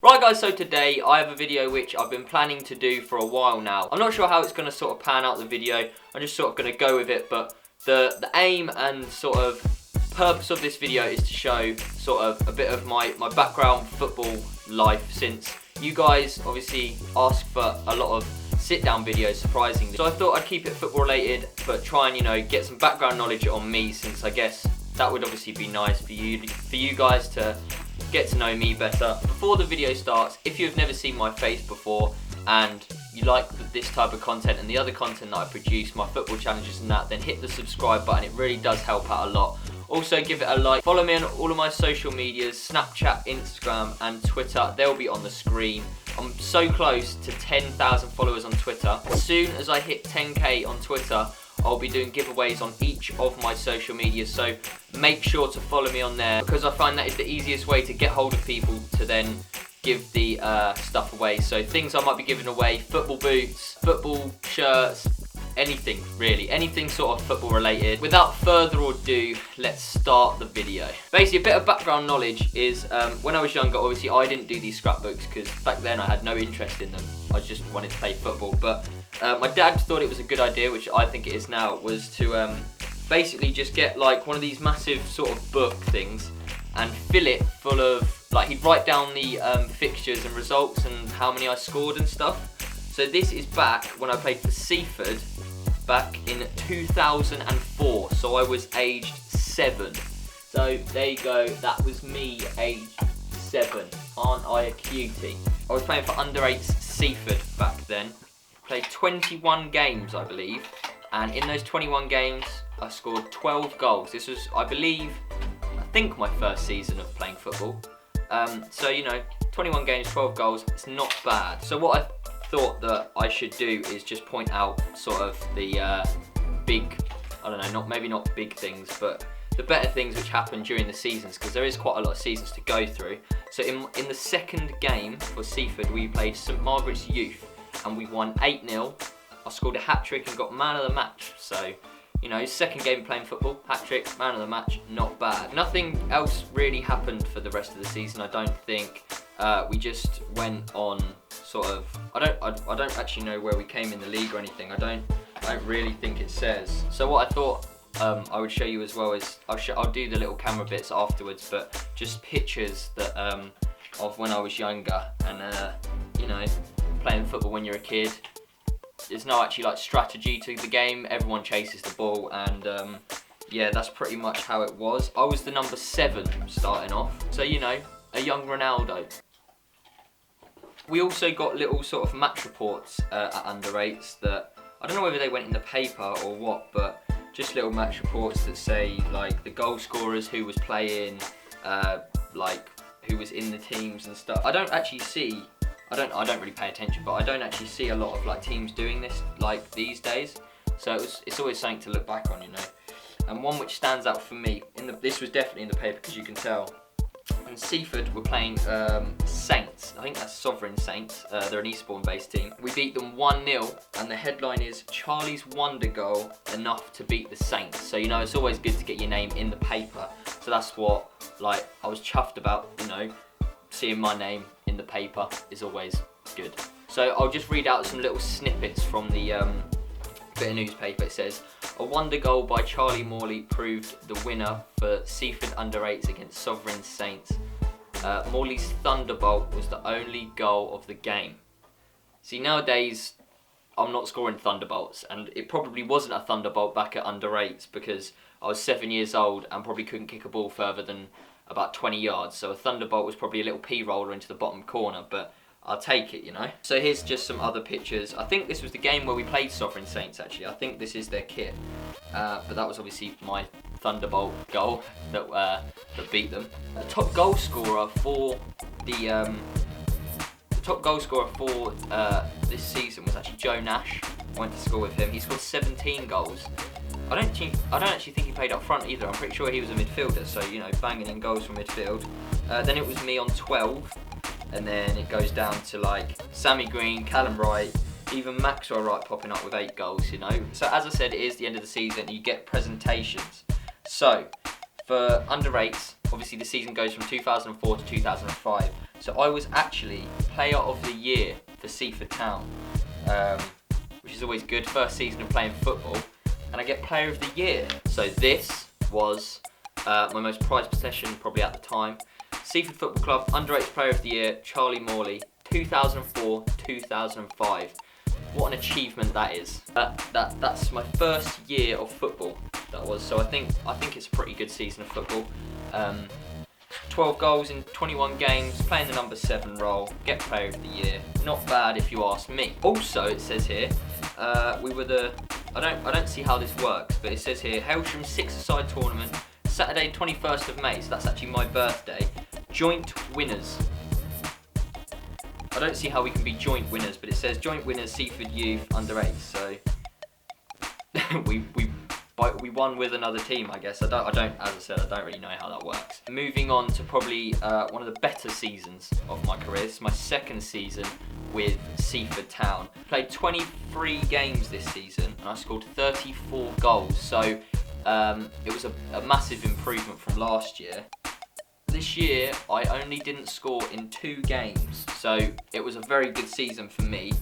Right guys, so today I have a video which I've been planning to do for a while now. I'm not sure how it's going to sort of pan out the video. I'm just sort of going to go with it, but the aim and sort of purpose of this video is to show sort of a bit of my background football life, since you guys obviously ask for a lot of sit-down videos, surprisingly. So I thought I'd keep it football related, but try and, you know, get some background knowledge on me, since I guess that would obviously be nice for you guys to get to know me better. Before the video starts, if you've never seen my face before and you like this type of content and the other content that I produce, my football challenges and that, then hit the subscribe button. It really does help out a lot. Also give it a like. Follow me on all of my social medias, Snapchat, Instagram and Twitter. They'll be on the screen. I'm so close to 10,000 followers on Twitter. As soon as I hit 10k on Twitter, I'll be doing giveaways on each of my social media, so make sure to follow me on there, because I find that is the easiest way to get hold of people to then give the stuff away. So things I might be giving away: football boots, football shirts, anything really, anything sort of football related. Without further ado, let's start the video. Basically, a bit of background knowledge is when I was younger, obviously I didn't do these scrapbooks because back then I had no interest in them. I just wanted to play football, but my dad thought it was a good idea, which I think it is now, was to basically just get like one of these massive sort of book things and fill it full of, like, he'd write down the fixtures and results and how many I scored and stuff. So this is back when I played for Seaford back in 2004, so I was aged 7. So there you go, that was me aged 7. Aren't I a cutie? I was playing for under-8s Seaford back then. Played 21 games, I believe, and in those 21 games I scored 12 goals. This was, I think my first season of playing football. So, you know, 21 games, 12 goals, it's not bad. So what I thought that I should do is just point out sort of the big, I don't know, maybe not big things, but the better things which happen during the seasons, because there is quite a lot of seasons to go through. So in the second game for Seaford, we played St Margaret's Youth and we won 8-0. I scored a hat-trick and got man of the match. So, you know, second game playing football, hat-trick, man of the match, not bad. Nothing else really happened for the rest of the season, I don't think. We just went on sort of, I don't actually know where we came in the league or anything. I don't really think it says. So what I thought I would show you as well is, I'll do the little camera bits afterwards, but just pictures that of when I was younger, and you know, playing football when you're a kid. There's no actually like strategy to the game. Everyone chases the ball, and yeah, that's pretty much how it was. I was the number 7 starting off, so, you know, a young Ronaldo. We also got little sort of match reports at under-8s that, I don't know whether they went in the paper or what, but just little match reports that say like the goal scorers, who was playing, like who was in the teams and stuff. I don't actually see, I don't really pay attention, but I don't actually see a lot of like teams doing this like these days. So it's always something to look back on, you know. And one which stands out for me, this was definitely in the paper, because you can tell. And Seaford were playing Saints. I think that's Sovereign Saints. They're an Eastbourne based team. We beat them 1-0, and the headline is Charlie's wonder goal enough to beat the Saints. So, you know, it's always good to get your name in the paper. So that's what, like, I was chuffed about, you know. Seeing my name in the paper is always good. So I'll just read out some little snippets from the bit of newspaper. It says, a wonder goal by Charlie Morley proved the winner for Seaford under-8s against Sovereign Saints. Morley's thunderbolt was the only goal of the game. See, nowadays I'm not scoring thunderbolts, and it probably wasn't a thunderbolt back at under-8s, because I was 7 years old and probably couldn't kick a ball further than about 20 yards, so a thunderbolt was probably a little pea-roller into the bottom corner, but I'll take it, you know. So here's just some other pictures. I think this was the game where we played Sovereign Saints, actually. I think this is their kit, but that was obviously my thunderbolt goal that beat them. The top goal scorer for this season was actually Joe Nash. I went to school with him. He scored 17 goals. I don't actually think he played up front either. I'm pretty sure he was a midfielder, so, you know, banging in goals from midfield. Then it was me on 12, and then it goes down to like Sammy Green, Callum Wright, even Maxwell Wright popping up with 8 goals, you know. So as I said, it is the end of the season, and you get presentations. So for under-8s, obviously the season goes from 2004 to 2005. So I was actually Player of the Year for Seaford Town, which is always good. First season of playing football, and I get Player of the Year. So this was my most prized possession probably at the time. Seaford Football Club Underrated Player of the Year, Charlie Morley, 2004-2005. What an achievement that is. That's my first year of football. That was, so I think it's a pretty good season of football. 12 goals in 21 games, playing the number 7 role, get Player of the Year. Not bad if you ask me. Also, it says here, we were the, I don't see how this works, but it says here, Hailsham 6-a-side tournament, Saturday 21st of May, so that's actually my birthday, joint winners. I don't see how we can be joint winners, but it says joint winners Seaford Youth under 8, so we won with another team, I guess. As I said, I don't really know how that works. Moving on to probably one of the better seasons of my career. This is my second season with Seaford Town. Played 23 games this season, and I scored 34 goals, so it was a massive improvement from last year. This year, I only didn't score in 2 games, so it was a very good season for me.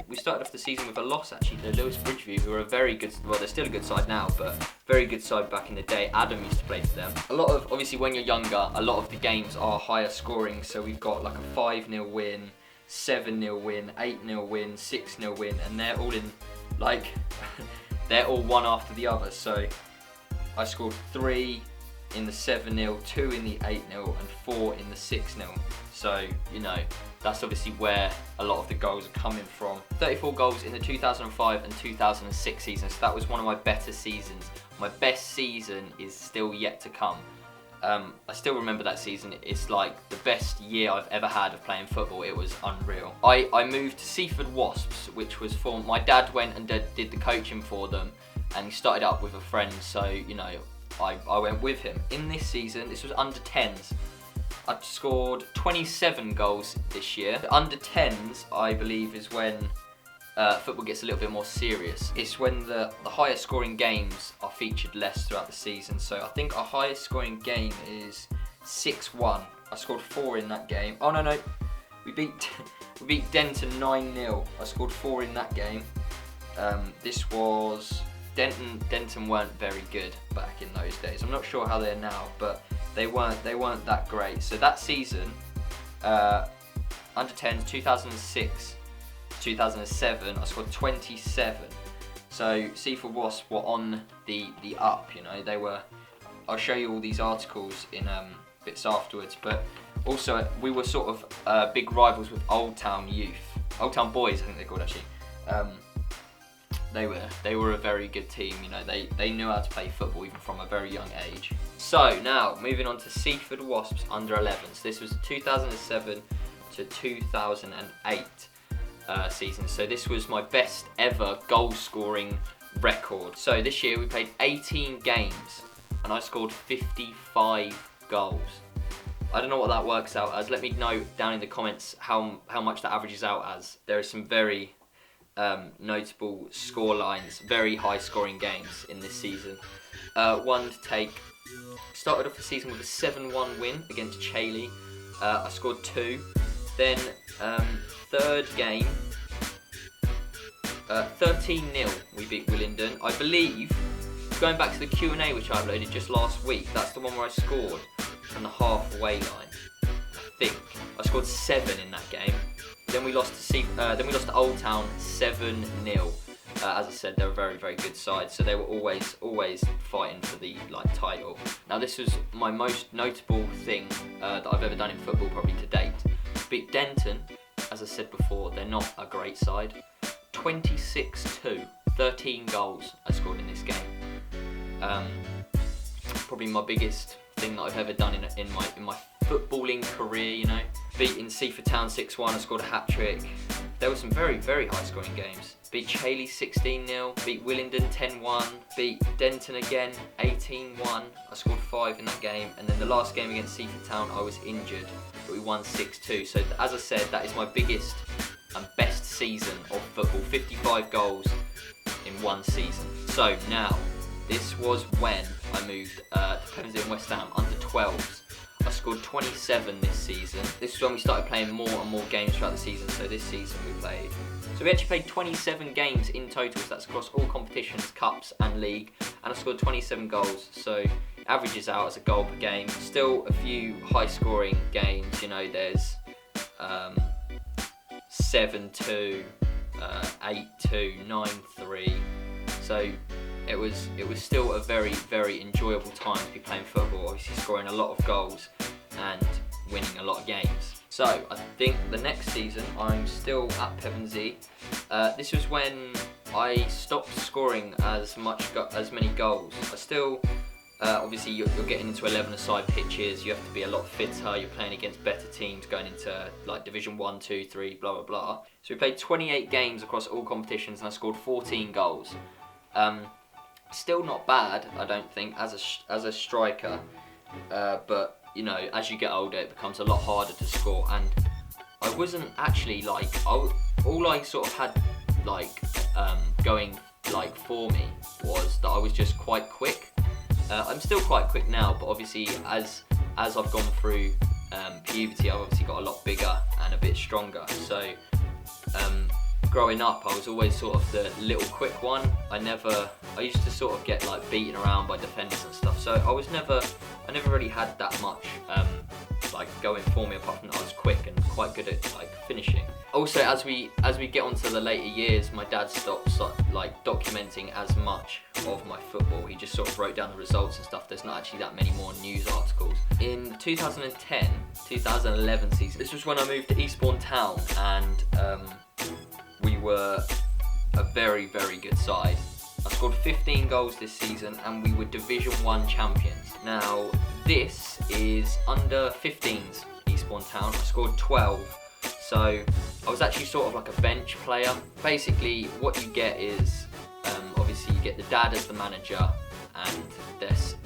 We started off the season with a loss actually to Lewis Bridgeview, who are a very good, well, they're still a good side now, but very good side back in the day. Adam used to play for them. A lot of, obviously when you're younger, a lot of the games are higher scoring, so we've got like a 5-0 win, 7-0 win, 8-0 win, 6-0 win, and they're all in, like, they're all one after the other. So I scored 3 in the 7-0, 2 in the 8-0, and 4 in the 6-0. So, you know, that's obviously where a lot of the goals are coming from. 34 goals in the 2005 and 2006 season, so that was one of my better seasons. My best season is still yet to come. I still remember that season. It's like the best year I've ever had of playing football. It was unreal. I moved to Seaford Wasps, which was formed. My dad went and did the coaching for them, and he started up with a friend, so, you know, I went with him. In this season, this was under 10s. I scored 27 goals this year. The under 10s, I believe, is when football gets a little bit more serious. It's when the higher scoring games are featured less throughout the season. So I think our highest scoring game is 6-1. I scored 4 in that game. Oh no, we beat Denton 9-0. I scored 4 in that game. This was Denton weren't very good back in those days. I'm not sure how they're now, but they weren't that great. So that season, under 10s, 2006, 2007, I scored 27. So Seaford Wasps were on the up. You know, they were. I'll show you all these articles in bits afterwards. But also we were sort of big rivals with Old Town Youth, Old Town Boys, I think they're called actually. They were a very good team, you know, they knew how to play football even from a very young age. So now, moving on to Seaford Wasps under 11s. This was 2007 to 2008 season. So this was my best ever goal scoring record. So this year we played 18 games and I scored 55 goals. I don't know what that works out as. Let me know down in the comments how much that averages out as. There are some very notable score lines, very high scoring games in this season. One to take, started off the season with a 7-1 win against Chailey. I scored 2. Then third game, 13-0 we beat Willingdon. I believe, going back to the Q&A which I uploaded just last week, that's the one where I scored from the halfway line. I think I scored 7 in that game. Then we lost to Old Town 7-0. As I said, they're a very, very good side, so they were always fighting for the title. Now this was my most notable thing that I've ever done in football probably to date. Beat Denton, as I said before, they're not a great side. 26-2, 13 goals I scored in this game. Probably my biggest thing that I've ever done in my footballing career, you know. Beating Seaford Town 6-1, I scored a hat-trick. There were some very, very high-scoring games. Beat Chailey 16-0, beat Willingdon 10-1, beat Denton again 18-1. I scored 5 in that game, and then the last game against Seaford Town I was injured, but we won 6-2. So as I said, that is my biggest and best season of football. 55 goals in one season. So now, this was when I moved to Pevensey and West Ham under 12s. I scored 27 this season. This is when we started playing more and more games throughout the season, so this season we actually played 27 games in total, so that's across all competitions, cups and league, and I scored 27 goals, so it averages out as a goal per game. Still a few high scoring games, you know, there's 7-2, 8-2, 9-3, so it was still a very, very enjoyable time to be playing football, obviously scoring a lot of goals and winning a lot of games. So I think the next season I'm still at Pevensey. This was when I stopped scoring as many goals. I still, obviously you're getting into 11-a-side pitches, you have to be a lot fitter, you're playing against better teams going into like Division 1, 2, 3, blah blah blah. So we played 28 games across all competitions and I scored 14 goals. Still not bad, I don't think, as a striker, but you know, as you get older it becomes a lot harder to score, and I wasn't actually like, all I sort of had like going like for me was that I was just quite quick. I'm still quite quick now, but obviously as I've gone through puberty, I've obviously got a lot bigger and a bit stronger, so growing up I was always sort of the little quick one. I used to sort of get like beaten around by defenders and stuff, so I never really had that much like going for me, apart from that I was quick and quite good at like finishing. Also, as we get onto the later years, my dad stopped like documenting as much of my football. He just sort of wrote down the results and stuff. There's not actually that many more news articles. In 2010-2011 season, this was when I moved to Eastbourne town, and we were a very, very good side. I scored 15 goals this season and we were Division 1 champions. Now this is under 15s Eastbourne town. I scored 12, so I was actually sort of like a bench player. Basically what you get is, obviously you get the dad as the manager, and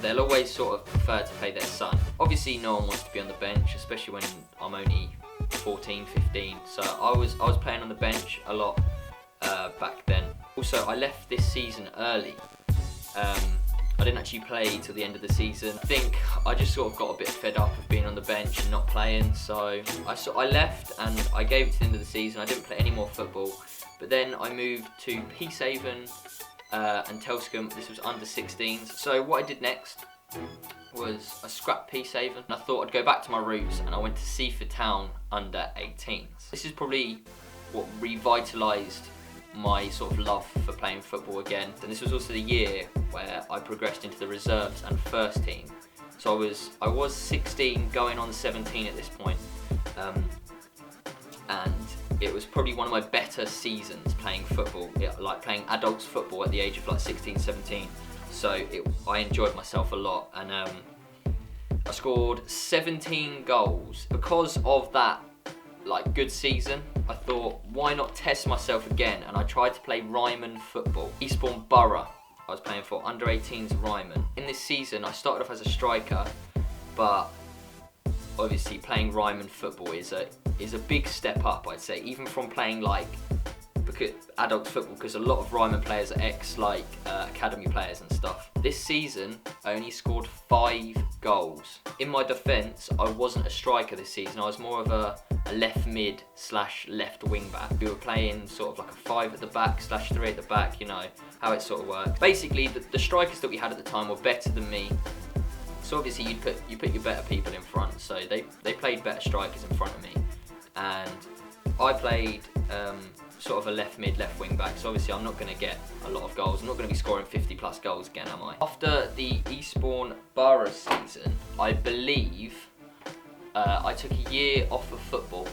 they'll always sort of prefer to play their son. Obviously no one wants to be on the bench, especially when I'm only 14, 15, so I was playing on the bench a lot back then. Also, I left this season early. I didn't actually play till the end of the season. I think I just sort of got a bit fed up of being on the bench and not playing, so I left and I gave it to the end of the season. I didn't play any more football, but then I moved to Peacehaven and Telscombe. This was under 16s. So what I did next was I scrapped Peacehaven and I thought I'd go back to my roots, and I went to Seaford town under 18s. This is probably what revitalised my sort of love for playing football again, and this was also the year where I progressed into the reserves and first team. So I was 16 going on 17 at this point, and it was probably one of my better seasons playing football, like playing adults football at the age of like 16, 17. So I enjoyed myself a lot, and I scored 17 goals. Because of that like good season, I thought, why not test myself again? And I tried to play Ryman football. Eastbourne Borough I was playing for, under 18s Ryman. In this season I started off as a striker, but obviously playing Ryman football is a big step up, I'd say, even from playing like adult football, because a lot of Ryman players are like academy players and stuff. This season I only scored 5 goals. In my defence, I wasn't a striker this season. I was more of a left mid / left wing back. We were playing sort of like a 5 at the back / 3 at the back, you know how it sort of works. Basically the strikers that we had at the time were better than me, so obviously you put your better people in front, so they played better strikers in front of me, and I played sort of a left mid, left wing back, so obviously I'm not going to get a lot of goals. I'm not going to be scoring 50 plus goals again, am I? After the Eastbourne Borough season, I believe I took a year off of football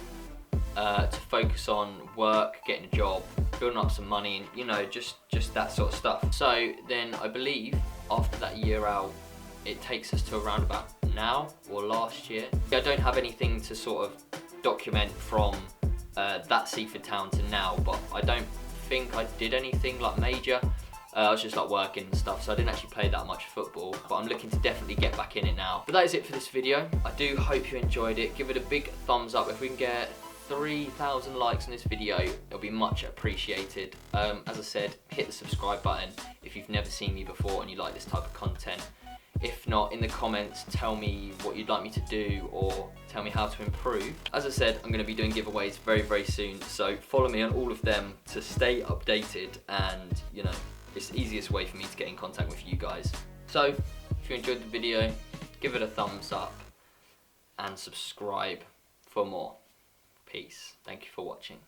to focus on work, getting a job, building up some money, and you know, just that sort of stuff. So then I believe after that year out, it takes us to around about now or last year. I don't have anything to sort of document from that Seaford town to now, but I don't think I did anything like major. I was just like working and stuff, so I didn't actually play that much football, but I'm looking to definitely get back in it now. But that is it for this video. I do hope you enjoyed it. Give it a big thumbs up. If we can get 3,000 likes on this video, it'll be much appreciated. As I said, hit the subscribe button if you've never seen me before and you like this type of content. If not, in the comments, tell me what you'd like me to do or tell me how to improve. As I said, I'm going to be doing giveaways very, very soon, so follow me on all of them to stay updated, and you know, it's the easiest way for me to get in contact with you guys. So, if you enjoyed the video, give it a thumbs up and subscribe for more. Peace. Thank you for watching.